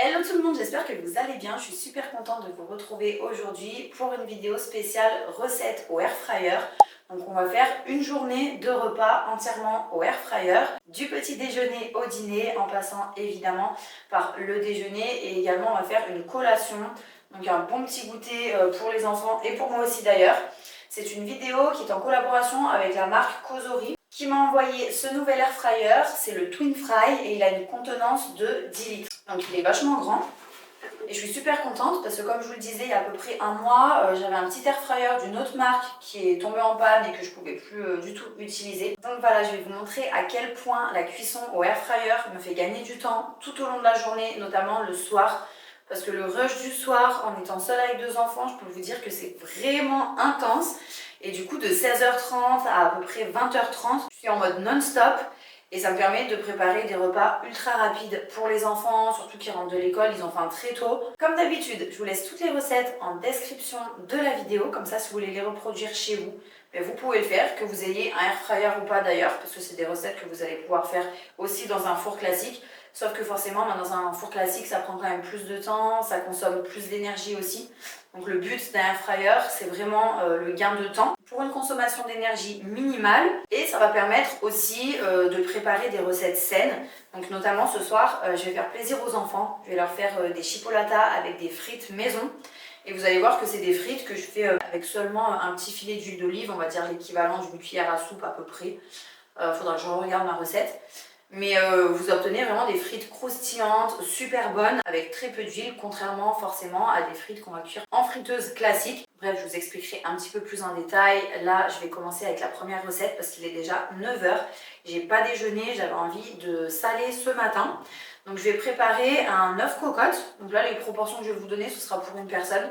Hello tout le monde, j'espère que vous allez bien. Je suis super contente de vous retrouver aujourd'hui pour une vidéo spéciale recette au air fryer. Donc on va faire une journée de repas entièrement au air fryer, du petit déjeuner au dîner en passant évidemment par le déjeuner et également on va faire une collation. Donc un bon petit goûter pour les enfants et pour moi aussi d'ailleurs. C'est une vidéo qui est en collaboration avec la marque Cosori qui m'a envoyé ce nouvel air fryer, c'est le Twin Fry et il a une contenance de 10 litres. Donc il est vachement grand et je suis super contente parce que comme je vous le disais il y a à peu près un mois, j'avais un petit air fryer d'une autre marque qui est tombé en panne et que je ne pouvais plus du tout utiliser. Donc voilà, je vais vous montrer à quel point la cuisson au air fryer me fait gagner du temps tout au long de la journée, notamment le soir. Parce que le rush du soir, en étant seule avec 2 enfants, je peux vous dire que c'est vraiment intense. Et du coup, de 16h30 à peu près 20h30, je suis en mode non-stop. Et ça me permet de préparer des repas ultra rapides pour les enfants, surtout qui rentrent de l'école, ils ont faim très tôt. Comme d'habitude, je vous laisse toutes les recettes en description de la vidéo. Comme ça, si vous voulez les reproduire chez vous, vous pouvez le faire, que vous ayez un air fryer ou pas d'ailleurs, parce que c'est des recettes que vous allez pouvoir faire aussi dans un four classique. Sauf que forcément, dans un four classique, ça prend quand même plus de temps, ça consomme plus d'énergie aussi. Donc le but d'un air fryer, c'est vraiment le gain de temps pour une consommation d'énergie minimale. Et ça va permettre aussi de préparer des recettes saines. Donc notamment ce soir, je vais faire plaisir aux enfants. Je vais leur faire des chipolatas avec des frites maison. Et vous allez voir que c'est des frites que je fais avec seulement un petit filet d'huile d'olive, on va dire l'équivalent d'une cuillère à soupe à peu près. Faudra que je regarde ma recette. Mais vous obtenez vraiment des frites croustillantes, super bonnes, avec très peu d'huile, contrairement forcément à des frites qu'on va cuire en friteuse classique. Bref, je vous expliquerai un petit peu plus en détail. Là, je vais commencer avec la première recette parce qu'il est déjà 9h. J'ai pas déjeuné, j'avais envie de saler ce matin. Donc je vais préparer un œuf cocotte. Donc là, les proportions que je vais vous donner, ce sera pour une personne.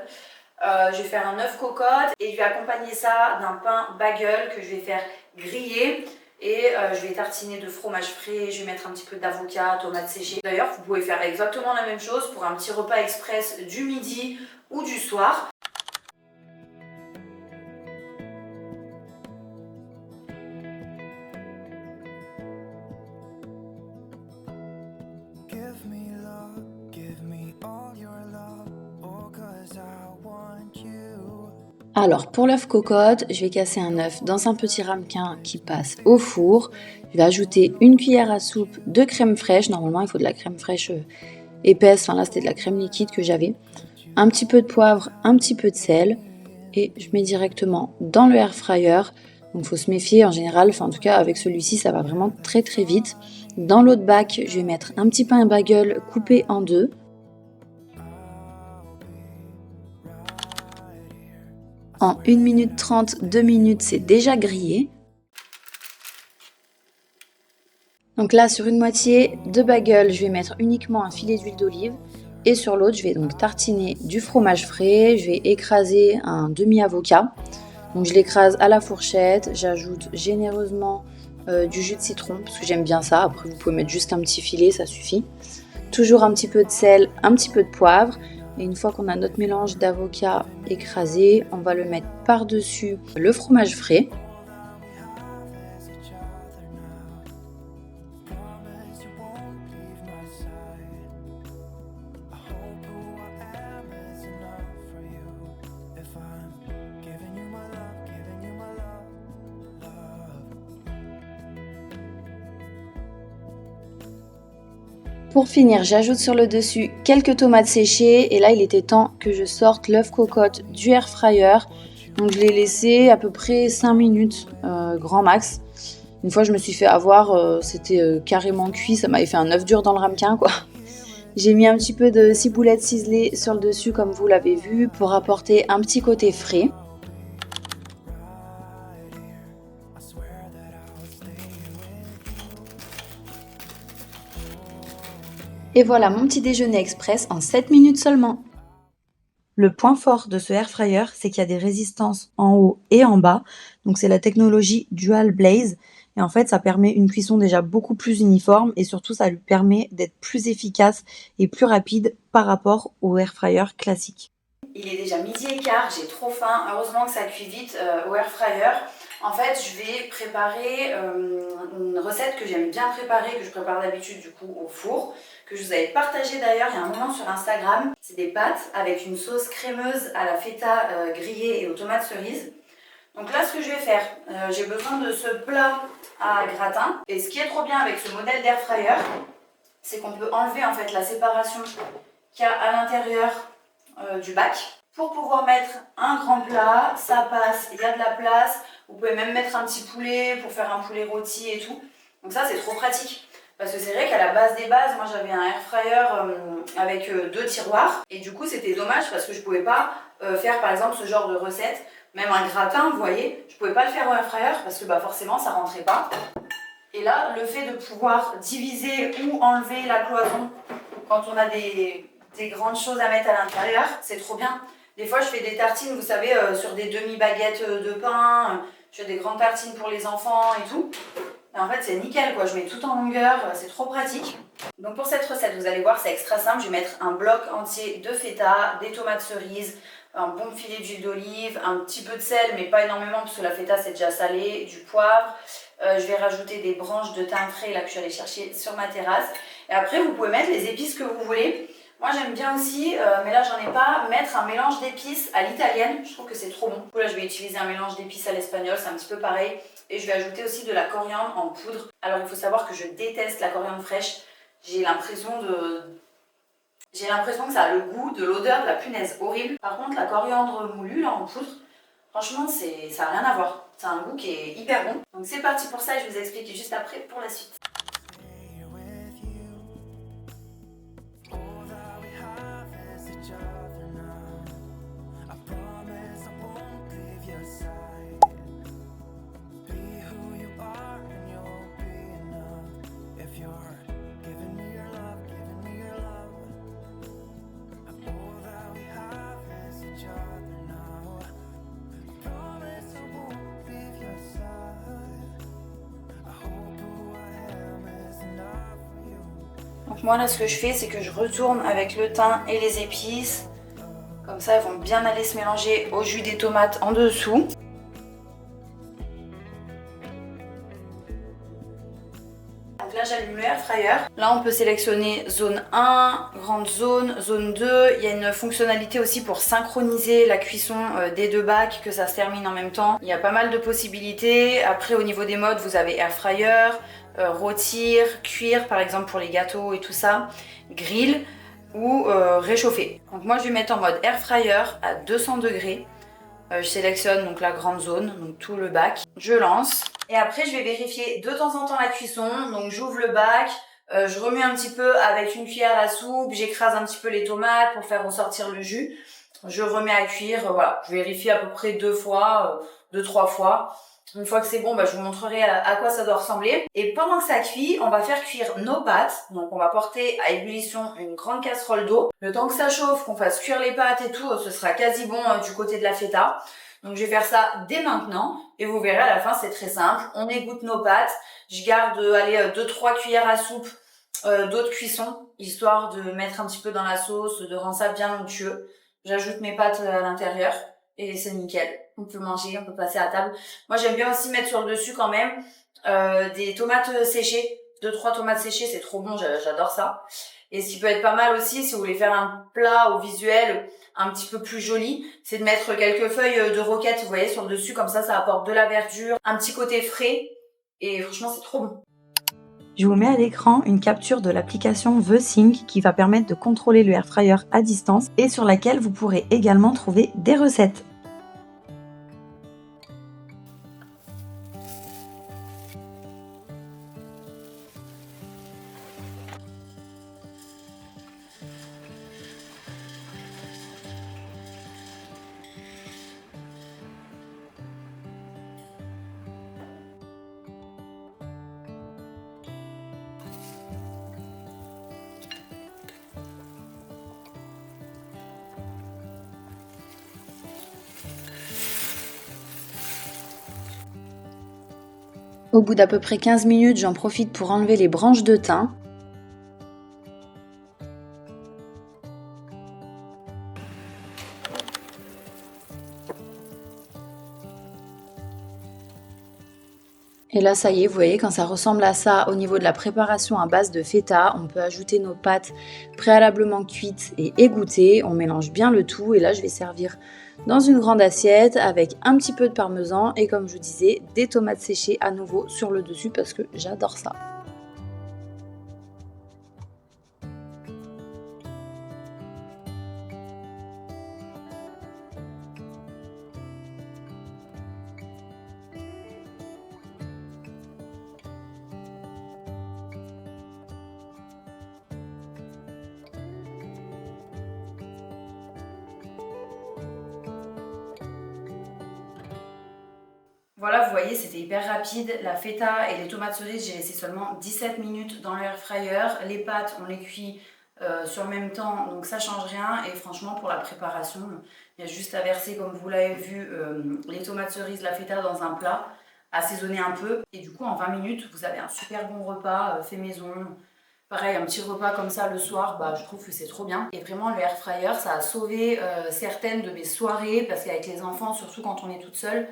Je vais faire un œuf cocotte et je vais accompagner ça d'un pain bagel que je vais faire griller. Et je vais tartiner de fromage frais, je vais mettre un petit peu d'avocat, tomates séchées. D'ailleurs, vous pouvez faire exactement la même chose pour un petit repas express du midi ou du soir. Alors pour l'œuf cocotte, je vais casser un œuf dans un petit ramequin qui passe au four. Je vais ajouter une cuillère à soupe de crème fraîche. Normalement il faut de la crème fraîche épaisse, enfin là c'était de la crème liquide que j'avais. Un petit peu de poivre, un petit peu de sel et je mets directement dans le air fryer. Donc il faut se méfier en général, enfin en tout cas avec celui-ci ça va vraiment très très vite. Dans l'autre bac, je vais mettre un petit pain bagel coupé en deux. En 1 minute 30, 2 minutes, c'est déjà grillé. Donc là, sur une moitié de bagel, je vais mettre uniquement un filet d'huile d'olive. Et sur l'autre, je vais donc tartiner du fromage frais. Je vais écraser un demi-avocat. Donc je l'écrase à la fourchette. J'ajoute généreusement du jus de citron, parce que j'aime bien ça. Après, vous pouvez mettre juste un petit filet, ça suffit. Toujours un petit peu de sel, un petit peu de poivre. Et une fois qu'on a notre mélange d'avocat écrasé, on va le mettre par-dessus le fromage frais. Pour finir, j'ajoute sur le dessus quelques tomates séchées et là il était temps que je sorte l'œuf cocotte du air fryer. Donc je l'ai laissé à peu près 5 minutes grand max. Une fois je me suis fait avoir, c'était carrément cuit, ça m'avait fait un œuf dur dans le ramequin quoi. J'ai mis un petit peu de ciboulette ciselée sur le dessus comme vous l'avez vu pour apporter un petit côté frais. Et voilà mon petit déjeuner express en 7 minutes seulement. Le point fort de ce air fryer, c'est qu'il y a des résistances en haut et en bas. Donc c'est la technologie Dual Blaze. Et en fait, ça permet une cuisson déjà beaucoup plus uniforme et surtout, ça lui permet d'être plus efficace et plus rapide par rapport au air fryer classique. Il est déjà 12h15, j'ai trop faim. Heureusement que ça cuit vite au air fryer. En fait, je vais préparer une recette que j'aime bien préparer, que je prépare d'habitude du coup au four, que je vous avais partagé d'ailleurs il y a un moment sur Instagram. C'est des pâtes avec une sauce crémeuse à la feta grillée et aux tomates cerises. Donc là, ce que je vais faire, j'ai besoin de ce plat à gratin. Et ce qui est trop bien avec ce modèle d'air fryer, c'est qu'on peut enlever en fait la séparation qu'il y a à l'intérieur du bac pour pouvoir mettre un grand plat. Ça passe, il y a de la place. Vous pouvez même mettre un petit poulet pour faire un poulet rôti et tout. Donc ça, c'est trop pratique. Parce que c'est vrai qu'à la base des bases, moi j'avais un air fryer avec 2 tiroirs. Et du coup, c'était dommage parce que je pouvais pas faire par exemple ce genre de recette. Même un gratin, vous voyez, je pouvais pas le faire au air fryer parce que forcément ça rentrait pas. Et là, le fait de pouvoir diviser ou enlever la cloison quand on a des grandes choses à mettre à l'intérieur, c'est trop bien. Des fois, je fais des tartines, vous savez, sur des demi-baguettes de pain. Je fais des grandes tartines pour les enfants et tout. Et en fait, c'est nickel, quoi. Je mets tout en longueur, c'est trop pratique. Donc pour cette recette, vous allez voir, c'est extra simple. Je vais mettre un bloc entier de feta, des tomates cerises, un bon filet d'huile d'olive, un petit peu de sel, mais pas énormément parce que la feta c'est déjà salé, du poivre. Je vais rajouter des branches de thym frais là que je suis allée chercher sur ma terrasse. Et après, vous pouvez mettre les épices que vous voulez. Moi, j'aime bien aussi, mais là j'en ai pas, mettre un mélange d'épices à l'italienne. Je trouve que c'est trop bon. Du coup, là, je vais utiliser un mélange d'épices à l'espagnol, c'est un petit peu pareil. Et je vais ajouter aussi de la coriandre en poudre. Alors, il faut savoir que je déteste la coriandre fraîche. J'ai l'impression que ça a le goût de l'odeur de la punaise, horrible. Par contre, la coriandre moulue là en poudre, franchement, ça n'a rien à voir. C'est un goût qui est hyper bon. Donc c'est parti pour ça et je vous explique juste après pour la suite. Donc moi là ce que je fais c'est que je retourne avec le thym et les épices. Comme ça elles vont bien aller se mélanger au jus des tomates en dessous. Donc là j'allume le air fryer. Là on peut sélectionner zone 1, grande zone, zone 2. Il y a une fonctionnalité aussi pour synchroniser la cuisson des 2 bacs, que ça se termine en même temps. Il y a pas mal de possibilités. Après au niveau des modes vous avez air fryer, rôtir, cuire par exemple pour les gâteaux et tout ça, grill ou réchauffer. Donc moi je vais mettre en mode air fryer à 200 degrés. Je sélectionne donc la grande zone, donc tout le bac. Je lance et après je vais vérifier de temps en temps la cuisson. Donc j'ouvre le bac, je remue un petit peu avec une cuillère à soupe, j'écrase un petit peu les tomates pour faire ressortir le jus. Je remets à cuire, voilà, je vérifie à peu près 2 fois, 2-3 fois. Une fois que c'est bon, je vous montrerai à quoi ça doit ressembler. Et pendant que ça cuit, on va faire cuire nos pâtes. Donc on va porter à ébullition une grande casserole d'eau. Le temps que ça chauffe, qu'on fasse cuire les pâtes et tout, ce sera quasi bon du côté de la feta. Donc je vais faire ça dès maintenant. Et vous verrez à la fin, c'est très simple. On égoutte nos pâtes. Je garde 2-3 cuillères à soupe d'eau de cuisson, histoire de mettre un petit peu dans la sauce, de rendre ça bien onctueux. J'ajoute mes pâtes à l'intérieur. Et c'est nickel, on peut manger, on peut passer à table. Moi j'aime bien aussi mettre sur le dessus quand même des tomates séchées, 2-3 tomates séchées, c'est trop bon, j'adore ça. Et ce qui peut être pas mal aussi, si vous voulez faire un plat au visuel un petit peu plus joli, c'est de mettre quelques feuilles de roquette, vous voyez, sur le dessus, comme ça apporte de la verdure, un petit côté frais, et franchement c'est trop bon. Je vous mets à l'écran une capture de l'application The Sync qui va permettre de contrôler le air fryer à distance et sur laquelle vous pourrez également trouver des recettes. Au bout d'à peu près 15 minutes, j'en profite pour enlever les branches de thym. Et là, ça y est, vous voyez, quand ça ressemble à ça au niveau de la préparation à base de feta, on peut ajouter nos pâtes préalablement cuites et égouttées. On mélange bien le tout et là, je vais servir dans une grande assiette avec un petit peu de parmesan et comme je vous disais, des tomates séchées à nouveau sur le dessus parce que j'adore ça. Voilà, vous voyez, c'était hyper rapide. La feta et les tomates cerises, j'ai laissé seulement 17 minutes dans le air fryer. Les pâtes, on les cuit sur le même temps, donc ça change rien. Et franchement, pour la préparation, il y a juste à verser, comme vous l'avez vu, les tomates cerises, la feta dans un plat, assaisonner un peu. Et du coup, en 20 minutes, vous avez un super bon repas fait maison. Pareil, un petit repas comme ça le soir, je trouve que c'est trop bien. Et vraiment, le air fryer, ça a sauvé certaines de mes soirées, parce qu'avec les enfants, surtout quand on est toute seule,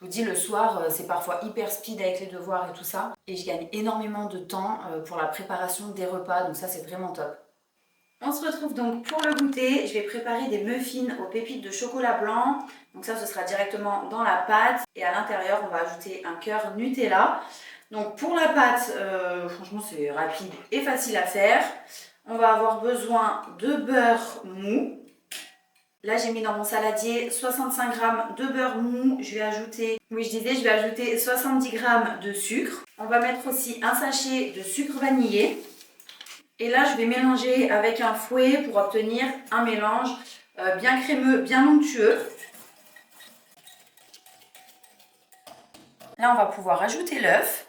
je vous dis, le soir, c'est parfois hyper speed avec les devoirs et tout ça. Et je gagne énormément de temps pour la préparation des repas, donc ça, c'est vraiment top. On se retrouve donc pour le goûter. Je vais préparer des muffins aux pépites de chocolat blanc. Donc ça, ce sera directement dans la pâte. Et à l'intérieur, on va ajouter un cœur Nutella. Donc pour la pâte, franchement, c'est rapide et facile à faire. On va avoir besoin de beurre mou. Là, j'ai mis dans mon saladier 65 g de beurre mou. Je vais ajouter 70 g de sucre. On va mettre aussi un sachet de sucre vanillé. Et là, je vais mélanger avec un fouet pour obtenir un mélange bien crémeux, bien onctueux. Là, on va pouvoir ajouter l'œuf.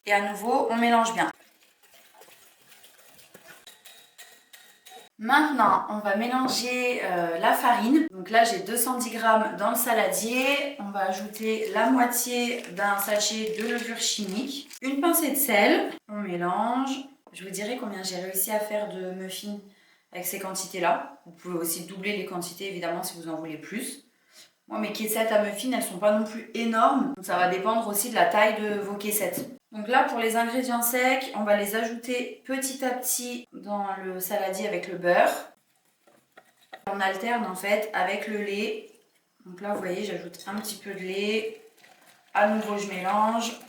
Et à nouveau, on mélange bien. Maintenant, on va mélanger la farine. Donc là, j'ai 210 g dans le saladier. On va ajouter la moitié d'un sachet de levure chimique. Une pincée de sel. On mélange. Je vous dirai combien j'ai réussi à faire de muffins avec ces quantités-là. Vous pouvez aussi doubler les quantités, évidemment, si vous en voulez plus. Moi, mes caissettes à muffins, elles ne sont pas non plus énormes. Donc ça va dépendre aussi de la taille de vos caissettes. Donc là, pour les ingrédients secs, on va les ajouter petit à petit dans le saladier avec le beurre. On alterne en fait avec le lait. Donc là, vous voyez, j'ajoute un petit peu de lait. À nouveau, je mélange.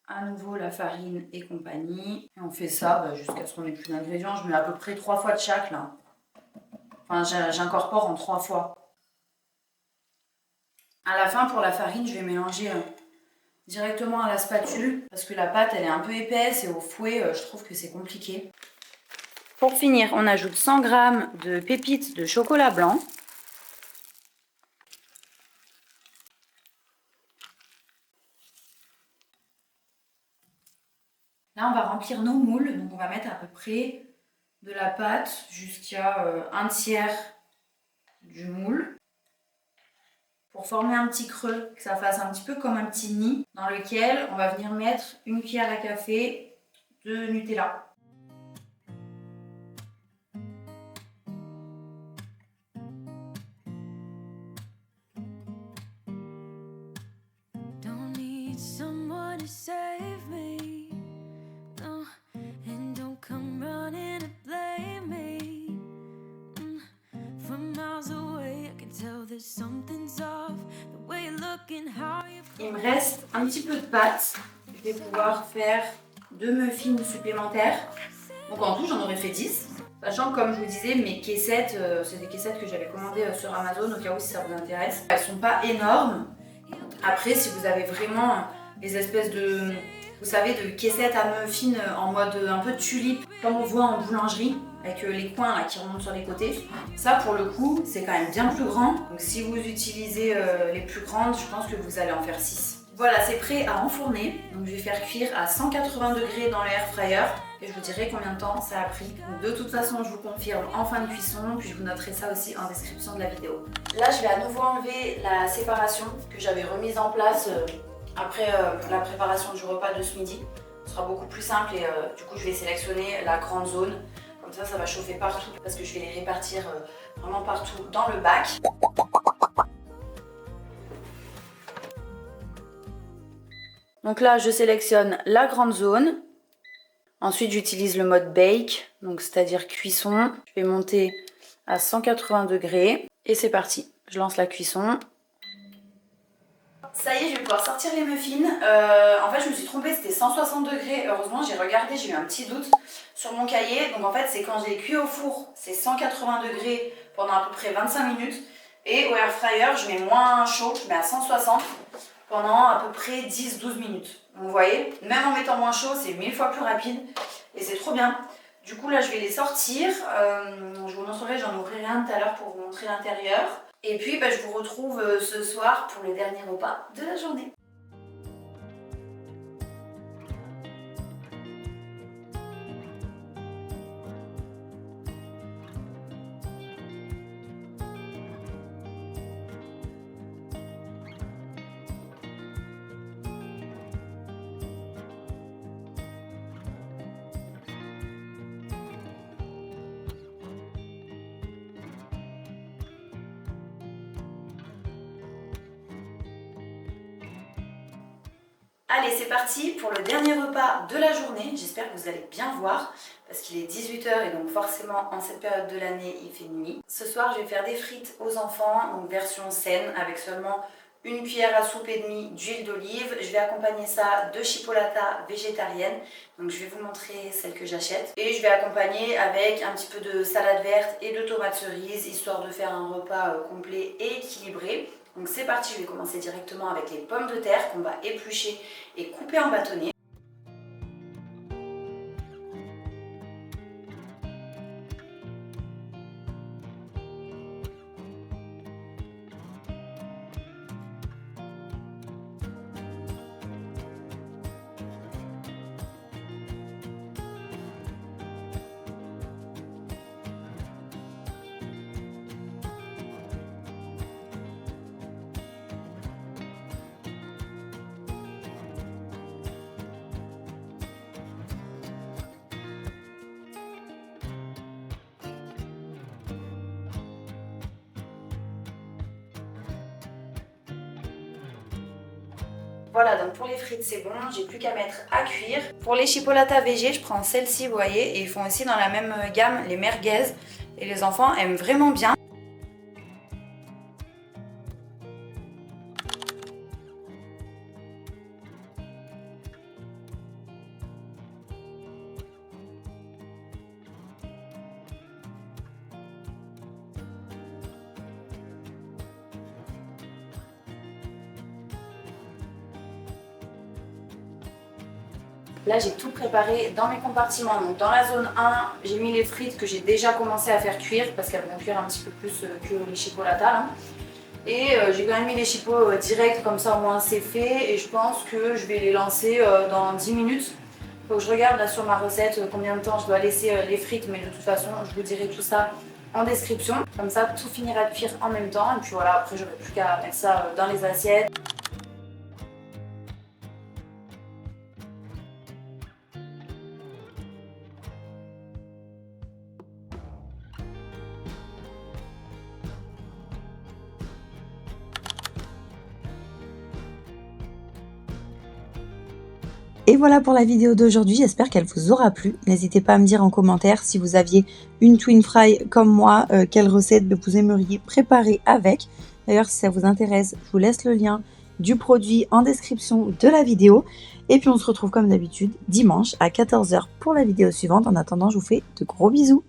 À nouveau, la farine et compagnie. Et on fait ça jusqu'à ce qu'on ait plus d'ingrédients. Je mets à peu près 3 fois de chaque là. Enfin, j'incorpore en 3 fois. À la fin, pour la farine, je vais mélanger directement à la spatule parce que la pâte elle est un peu épaisse et au fouet je trouve que c'est compliqué. Pour finir, on ajoute 100 g de pépites de chocolat blanc. Là on va remplir nos moules, donc on va mettre à peu près de la pâte jusqu'à un tiers du moule. Pour former un petit creux, que ça fasse un petit peu comme un petit nid, dans lequel on va venir mettre une cuillère à café de Nutella. Il me reste un petit peu de pâte. Je vais pouvoir faire 2 muffins supplémentaires. Donc en tout, j'en aurais fait 10. Sachant que, comme je vous disais, mes caissettes, c'est des caissettes que j'avais commandées sur Amazon, au cas où si ça vous intéresse. Elles sont pas énormes. Après, si vous avez vraiment des espèces de, vous savez, de caissettes à muffins en mode un peu tulipe, comme on voit en boulangerie, avec les coins là, qui remontent sur les côtés. Ça, pour le coup, c'est quand même bien plus grand. Donc si vous utilisez les plus grandes, je pense que vous allez en faire 6. Voilà, c'est prêt à enfourner. Donc je vais faire cuire à 180 degrés dans le air fryer. Et je vous dirai combien de temps ça a pris. Donc de toute façon, je vous confirme en fin de cuisson. Puis je vous noterai ça aussi en description de la vidéo. Là, je vais à nouveau enlever la séparation que j'avais remise en place après la préparation du repas de ce midi. Ce sera beaucoup plus simple et du coup, je vais sélectionner la grande zone. Comme ça, ça va chauffer partout parce que je vais les répartir vraiment partout dans le bac. Donc là, je sélectionne la grande zone. Ensuite, j'utilise le mode bake, donc c'est-à-dire cuisson. Je vais monter à 180 degrés et c'est parti. Je lance la cuisson. Ça y est, je vais pouvoir sortir les muffins. En fait, je me suis trompée, c'était 160 degrés. Heureusement, j'ai regardé, j'ai eu un petit doute sur mon cahier. Donc en fait, c'est quand je les cuis au four, c'est 180 degrés pendant à peu près 25 minutes. Et au air fryer, je mets moins chaud, je mets à 160 pendant à peu près 10-12 minutes. Donc vous voyez, même en mettant moins chaud, c'est 1000 fois plus rapide et c'est trop bien. Du coup là, je vais les sortir. Je vous montrerai, j'en ouvrirai un tout à l'heure pour vous montrer l'intérieur. Et puis je vous retrouve ce soir pour le dernier repas de la journée. Allez, c'est parti pour le dernier repas de la journée. J'espère que vous allez bien voir parce qu'il est 18 h et donc forcément en cette période de l'année il fait nuit. Ce soir je vais faire des frites aux enfants, donc version saine avec seulement une cuillère à soupe et demie d'huile d'olive. Je vais accompagner ça de chipolata végétarienne. Donc je vais vous montrer celle que j'achète. Et je vais accompagner avec un petit peu de salade verte et de tomates cerises histoire de faire un repas complet et équilibré. Donc c'est parti, je vais commencer directement avec les pommes de terre qu'on va éplucher et couper en bâtonnets. Voilà, donc pour les frites c'est bon, j'ai plus qu'à mettre à cuire. Pour les chipolatas végé, je prends celle-ci, vous voyez, et ils font aussi dans la même gamme les merguez. Et les enfants aiment vraiment bien. Là, j'ai tout préparé dans mes compartiments. Donc dans la zone 1, j'ai mis les frites que j'ai déjà commencé à faire cuire parce qu'elles vont cuire un petit peu plus que les chipolatas là. Et j'ai quand même mis les chipots direct, comme ça au moins c'est fait. Et je pense que je vais les lancer dans 10 minutes. Il faut que je regarde là sur ma recette combien de temps je dois laisser les frites. Mais de toute façon, je vous dirai tout ça en description. Comme ça, tout finira de cuire en même temps. Et puis voilà, après j'aurai plus qu'à mettre ça dans les assiettes. Et voilà pour la vidéo d'aujourd'hui, j'espère qu'elle vous aura plu. N'hésitez pas à me dire en commentaire si vous aviez une twin fry comme moi, quelle recette vous aimeriez préparer avec. D'ailleurs, si ça vous intéresse, je vous laisse le lien du produit en description de la vidéo. Et puis on se retrouve comme d'habitude dimanche à 14 h pour la vidéo suivante. En attendant, je vous fais de gros bisous.